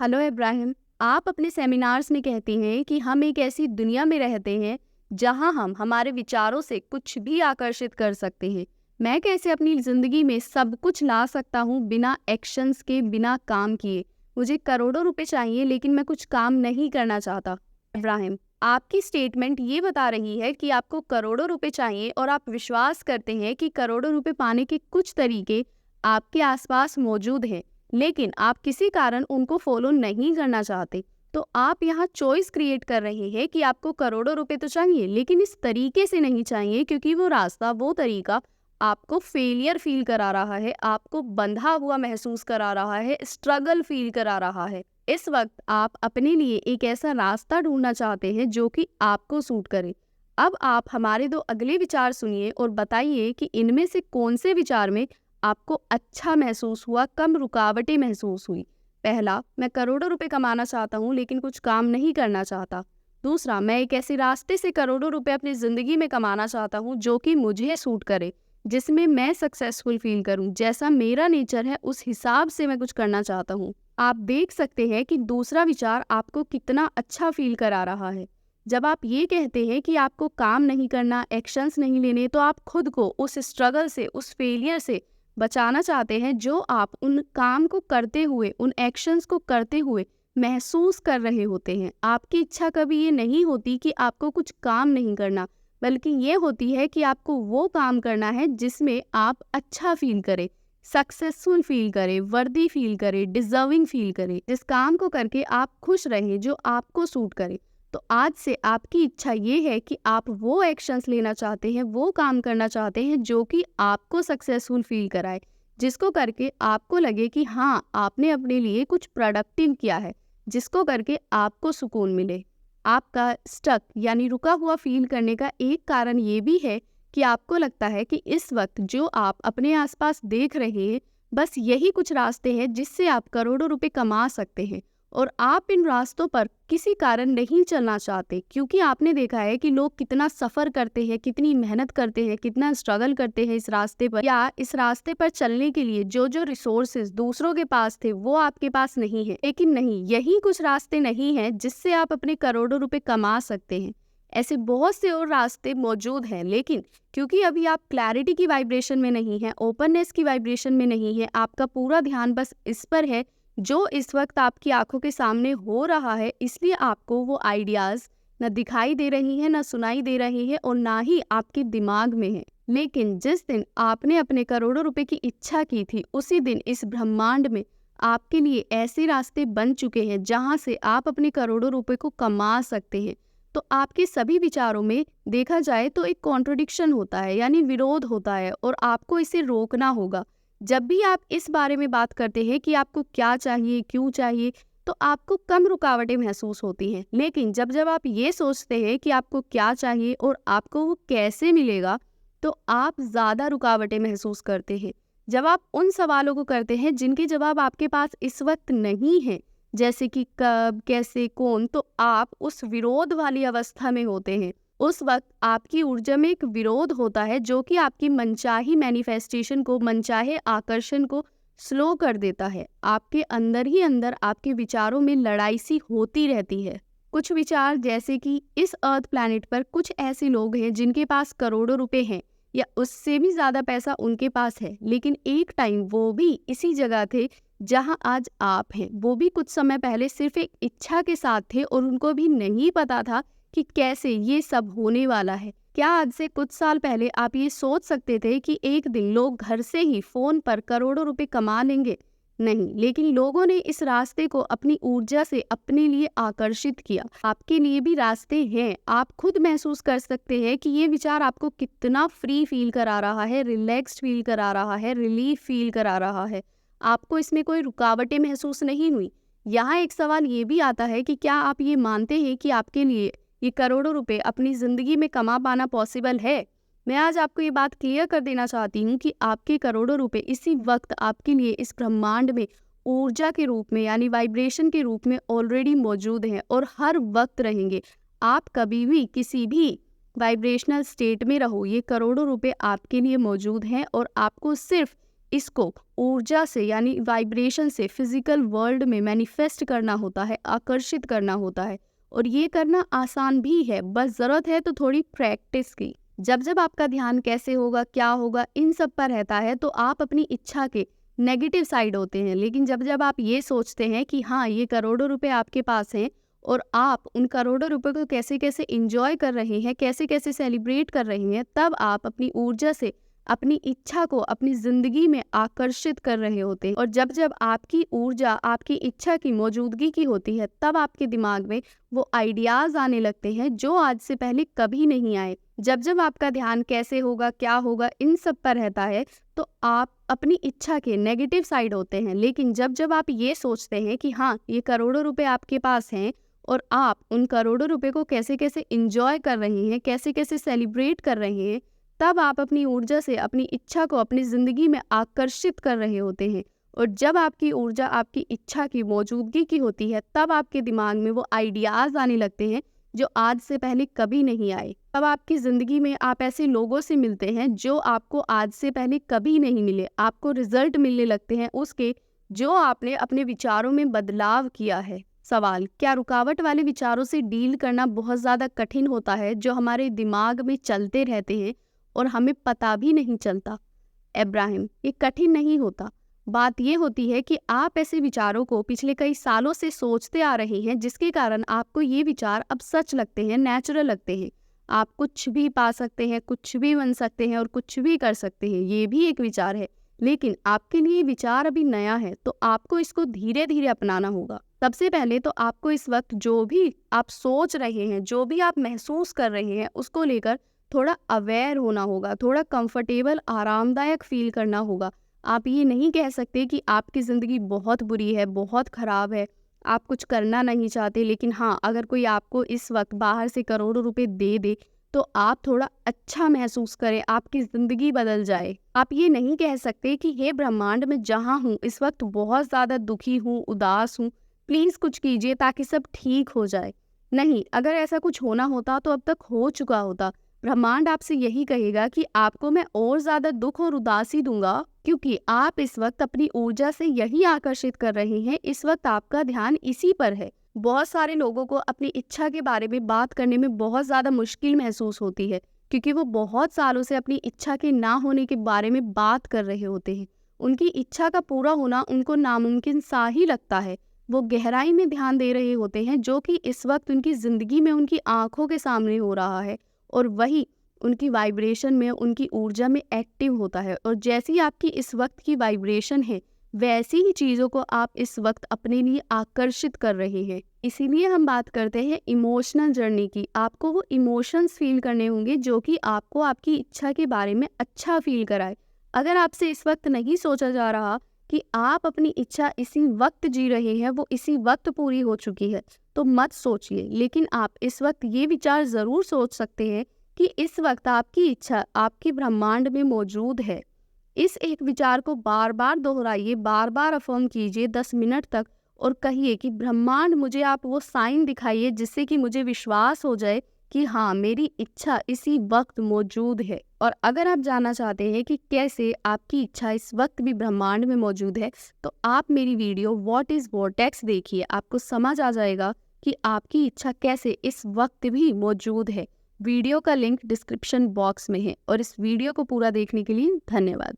Hello Ibrahim. आप अपने seminars में कहते हैं कि हम एक ऐसी दुनिया में रहते हैं जहां हम हमारे विचारों से कुछ भी आकर्षित कर सकते हैं। मैं कैसे अपनी जिंदगी में सब कुछ ला सकता हूं बिना एक्शंस के, बिना काम किए? मुझे करोड़ों रुपए चाहिए लेकिन मैं कुछ काम नहीं करना चाहता। इब्राहिम, आपकी स्टेटमेंट ये बता रही है कि आपको करोड़ों रुपए चाहिए और आप विश्वास करते हैं कि करोड़ों रुपए पाने के कुछ तरीके आपके आसपास मौजूद हैं, लेकिन आप किसी कारण उनको फॉलो नहीं करना चाहते। तो आप यहाँ चॉइस क्रिएट कर रहे हैं कि आपको करोड़ों रुपए तो चाहिए लेकिन इस तरीके से नहीं चाहिए, क्योंकि वो रास्ता, वो तरीका आपको फेलियर फील करा रहा है, आपको बंधा हुआ महसूस करा रहा है, स्ट्रगल फील करा रहा है। इस वक्त आप अपने लिए एक ऐसा रास्ता ढूंढना चाहते हैं जो कि आपको सूट करे। अब आप हमारे दो अगले विचार सुनिए और बताइए कि इनमें से कौन से विचार में आपको अच्छा महसूस हुआ, कम रुकावटें महसूस हुई। पहला, मैं करोड़ों रुपए कमाना चाहता हूँ लेकिन कुछ काम नहीं करना चाहता। दूसरा, मैं एक ऐसे रास्ते से करोड़ों रुपए अपनी जिंदगी में कमाना चाहता हूँ जो कि मुझे सूट करे, जिसमें मैं सक्सेसफुल फील करूँ, जैसा मेरा नेचर है उस हिसाब से मैं कुछ करना चाहता हूँ। आप देख सकते हैं कि दूसरा विचार आपको कितना अच्छा फील करा रहा है। जब आप ये कहते हैं कि आपको काम नहीं करना, एक्शंस नहीं लेने, तो आप खुद को उस स्ट्रगल से, उस फेलियर से बचाना चाहते हैं जो आप उन काम को करते हुए, उन एक्शंस को करते हुए महसूस कर रहे होते हैं। आपकी इच्छा कभी ये नहीं होती कि आपको कुछ काम नहीं करना, बल्कि ये होती है कि आपको वो काम करना है जिसमें आप अच्छा फील करें, सक्सेसफुल फील करें, वर्दी फील करें, डिजर्विंग फील करें, जिस काम को करके आप खुश रहें, जो आपको सूट करे। तो आज से आपकी इच्छा ये है कि आप वो एक्शंस लेना चाहते हैं, वो काम करना चाहते हैं जो कि आपको सक्सेसफुल फील कराए, जिसको करके आपको लगे कि हाँ, आपने अपने लिए कुछ प्रोडक्टिव किया है, जिसको करके आपको सुकून मिले। आपका स्टक यानी रुका हुआ फील करने का एक कारण ये भी है कि आपको लगता है कि इस वक्त जो आप अपने आसपास देख रहे हैं, बस यही कुछ रास्ते हैं जिससे आप करोड़ों रुपए कमा सकते हैं, और आप इन रास्तों पर किसी कारण नहीं चलना चाहते, क्योंकि आपने देखा है कि लोग कितना सफ़र करते हैं, कितनी मेहनत करते हैं, कितना स्ट्रगल करते हैं इस रास्ते पर, या इस रास्ते पर चलने के लिए जो जो रिसोर्सेज दूसरों के पास थे वो आपके पास नहीं है। लेकिन नहीं, यही कुछ रास्ते नहीं हैं जिससे आप अपने करोड़ों रुपए कमा सकते हैं। ऐसे बहुत से और रास्ते मौजूद हैं, लेकिन क्योंकि अभी आप क्लैरिटी की वाइब्रेशन में नहीं हैं, ओपननेस की वाइब्रेशन में नहीं है, आपका पूरा ध्यान बस इस पर है जो इस वक्त आपकी आंखों के सामने हो रहा है, इसलिए आपको वो आइडियाज़ न दिखाई दे रही हैं, न सुनाई दे रही है, और ना ही आपके दिमाग में है। लेकिन जिस दिन आपने अपने करोड़ों रुपए की इच्छा की थी, उसी दिन इस ब्रह्मांड में आपके लिए ऐसे रास्ते बन चुके हैं जहां से आप अपने करोड़ों रुपए को कमा सकते हैं। तो आपके सभी विचारों में देखा जाए तो एक कॉन्ट्रडिक्शन होता है, यानी विरोध होता है, और आपको इसे रोकना होगा। जब भी आप इस बारे में बात करते हैं कि आपको क्या चाहिए, क्यों चाहिए, तो आपको कम रुकावटें महसूस होती हैं। लेकिन जब जब आप ये सोचते हैं कि आपको क्या चाहिए और आपको वो कैसे मिलेगा, तो आप ज़्यादा रुकावटें महसूस करते हैं। जब आप उन सवालों को करते हैं जिनके जवाब आपके पास इस वक्त नहीं हैं, जैसे कि कब, कैसे, कौन, तो आप उस विरोध वाली अवस्था में होते हैं। उस वक्त आपकी ऊर्जा में एक विरोध होता है जो कि आपकी मनचाही मैनिफेस्टेशन को, मनचाहे आकर्षण को स्लो कर देता है। आपके अंदर ही अंदर आपके विचारों में लड़ाई सी होती रहती है। कुछ विचार जैसे कि इस अर्थ प्लैनेट पर कुछ ऐसे लोग हैं जिनके पास करोड़ों रुपए हैं या उससे भी ज़्यादा पैसा उनके पास है, लेकिन एक टाइम वो भी इसी जगह थे जहां आज आप हैं। वो भी कुछ समय पहले सिर्फ एक इच्छा के साथ थे और उनको भी नहीं पता था कि कैसे ये सब होने वाला है। क्या आज से कुछ साल पहले आप ये सोच सकते थे कि एक दिन लोग घर से ही फ़ोन पर करोड़ों रुपए कमा लेंगे? नहीं, लेकिन लोगों ने इस रास्ते को अपनी ऊर्जा से अपने लिए आकर्षित किया। आपके लिए भी रास्ते हैं। आप खुद महसूस कर सकते हैं कि ये विचार आपको कितना फ्री फील करा रहा है, रिलैक्स्ड फील करा रहा है, रिलीफ फील करा रहा है। आपको इसमें कोई रुकावटें महसूस नहीं हुई। यहाँ एक सवाल ये भी आता है कि क्या आप ये मानते हैं कि आपके लिए ये करोड़ों रुपए अपनी ज़िंदगी में कमा पाना पॉसिबल है? मैं आज आपको ये बात क्लियर कर देना चाहती हूँ कि आपके करोड़ों रुपए इसी वक्त आपके लिए इस ब्रह्मांड में ऊर्जा के रूप में, यानी वाइब्रेशन के रूप में ऑलरेडी मौजूद हैं और हर वक्त रहेंगे। आप कभी भी किसी भी वाइब्रेशनल स्टेट में रहो, ये करोड़ों रुपए आपके लिए मौजूद हैं और आपको सिर्फ इसको ऊर्जा से यानी वाइब्रेशन से फिजिकल वर्ल्ड में मैनिफेस्ट करना होता है, आकर्षित करना होता है। और ये करना आसान भी है, बस ज़रूरत है तो थोड़ी प्रैक्टिस की। जब जब आपका ध्यान कैसे होगा, क्या होगा, इन सब पर रहता है तो आप अपनी इच्छा के नेगेटिव साइड होते हैं। लेकिन जब जब आप ये सोचते हैं कि हाँ, ये करोड़ों रुपए आपके पास हैं और आप उन करोड़ों रुपए को कैसे कैसे इंजॉय कर रहे हैं, कैसे कैसे सेलिब्रेट कर रहे हैं, तब आप अपनी ऊर्जा से अपनी इच्छा को अपनी ज़िंदगी में आकर्षित कर रहे होते हैं। और जब जब आपकी ऊर्जा आपकी इच्छा की मौजूदगी की होती है, तब आपके दिमाग में वो आइडियाज़ आने लगते हैं जो आज से पहले कभी नहीं आए। जब जब आपका ध्यान कैसे होगा, क्या होगा, इन सब पर रहता है तो आप अपनी इच्छा के नेगेटिव साइड होते हैं। लेकिन जब जब आप ये सोचते हैं कि हाँ, ये करोड़ों रुपए आपके पास हैं और आप उन करोड़ों रुपए को कैसे कैसे इंजॉय कर रहे हैं, कैसे कैसे सेलिब्रेट कर रहे हैं, तब आप अपनी ऊर्जा से अपनी इच्छा को अपनी ज़िंदगी में आकर्षित कर रहे होते हैं। और जब आपकी ऊर्जा आपकी इच्छा की मौजूदगी की होती है, तब आपके दिमाग में वो आइडियाज़ आने लगते हैं जो आज से पहले कभी नहीं आए। तब आपकी ज़िंदगी में आप ऐसे लोगों से मिलते हैं जो आपको आज से पहले कभी नहीं मिले। आपको रिजल्ट मिलने लगते हैं उसके जो आपने अपने विचारों में बदलाव किया है। सवाल, क्या रुकावट वाले विचारों से डील करना बहुत ज़्यादा कठिन होता है जो हमारे दिमाग में चलते रहते हैं और हमें पता भी नहीं चलता? इब्राहिम, ये कठिन नहीं होता। बात ये होती है कि आप ऐसे विचारों को पिछले कई सालों से सोचते आ रहे हैं जिसके कारण आपको ये विचार अब सच लगते हैं, नेचुरल लगते हैं। आप कुछ भी पा सकते हैं, कुछ भी बन सकते हैं और कुछ भी कर सकते हैं, ये भी एक विचार है। लेकिन आपके लिए विचार अभी नया है तो आपको इसको धीरे धीरे अपनाना होगा। सबसे पहले तो आपको इस वक्त जो भी आप सोच रहे हैं, जो भी आप महसूस कर रहे हैं, उसको लेकर थोड़ा अवेयर होना होगा, थोड़ा कंफर्टेबल, आरामदायक फील करना होगा। आप ये नहीं कह सकते कि आपकी ज़िंदगी बहुत बुरी है, बहुत ख़राब है, आप कुछ करना नहीं चाहते। लेकिन हाँ, अगर कोई आपको इस वक्त बाहर से करोड़ों रुपए दे दे तो आप थोड़ा अच्छा महसूस करें, आपकी ज़िंदगी बदल जाए। आप ये नहीं कह सकते कि हे ब्रह्मांड, मैं जहाँ हूँ इस वक्त बहुत ज़्यादा दुखी हूँ, उदास हूँ, प्लीज़ कुछ कीजिए ताकि सब ठीक हो जाए। नहीं, अगर ऐसा कुछ होना होता तो अब तक हो चुका होता। ब्रह्मांड आपसे यही कहेगा कि आपको मैं और ज़्यादा दुख और उदासी दूंगा, क्योंकि आप इस वक्त अपनी ऊर्जा से यही आकर्षित कर रहे हैं। इस वक्त आपका ध्यान इसी पर है। बहुत सारे लोगों को अपनी इच्छा के बारे में बात करने में बहुत ज़्यादा मुश्किल महसूस होती है, क्योंकि वो बहुत सालों से अपनी इच्छा के ना होने के बारे में बात कर रहे होते हैं। उनकी इच्छा का पूरा होना उनको नामुमकिन सा ही लगता है। वो गहराई में ध्यान दे रहे होते हैं जो कि इस वक्त उनकी ज़िंदगी में उनकी आंखों के सामने हो रहा है, और वही उनकी वाइब्रेशन में, उनकी ऊर्जा में एक्टिव होता है। और जैसी आपकी इस वक्त की वाइब्रेशन है, वैसी ही चीज़ों को आप इस वक्त अपने लिए आकर्षित कर रहे हैं। इसीलिए हम बात करते हैं इमोशनल जर्नी की। आपको वो इमोशंस फील करने होंगे जो कि आपको आपकी इच्छा के बारे में अच्छा फील कराए। अगर आपसे इस वक्त नहीं सोचा जा रहा कि आप अपनी इच्छा इसी वक्त जी रहे हैं, वो इसी वक्त पूरी हो चुकी है, तो मत सोचिए। लेकिन आप इस वक्त ये विचार ज़रूर सोच सकते हैं कि इस वक्त आपकी इच्छा आपके ब्रह्मांड में मौजूद है। इस एक विचार को बार बार दोहराइए, बार बार अफर्म कीजिए 10 मिनट तक, और कहिए कि ब्रह्मांड, मुझे आप वो साइन दिखाइए जिससे कि मुझे विश्वास हो जाए कि हाँ, मेरी इच्छा इसी वक्त मौजूद है। और अगर आप जानना चाहते हैं कि कैसे आपकी इच्छा इस वक्त भी ब्रह्मांड में मौजूद है, तो आप मेरी वीडियो व्हाट इज़ वोर्टेक्स देखिए। आपको समझ आ जाएगा कि आपकी इच्छा कैसे इस वक्त भी मौजूद है। वीडियो का लिंक डिस्क्रिप्शन बॉक्स में है। और इस वीडियो को पूरा देखने के लिए धन्यवाद।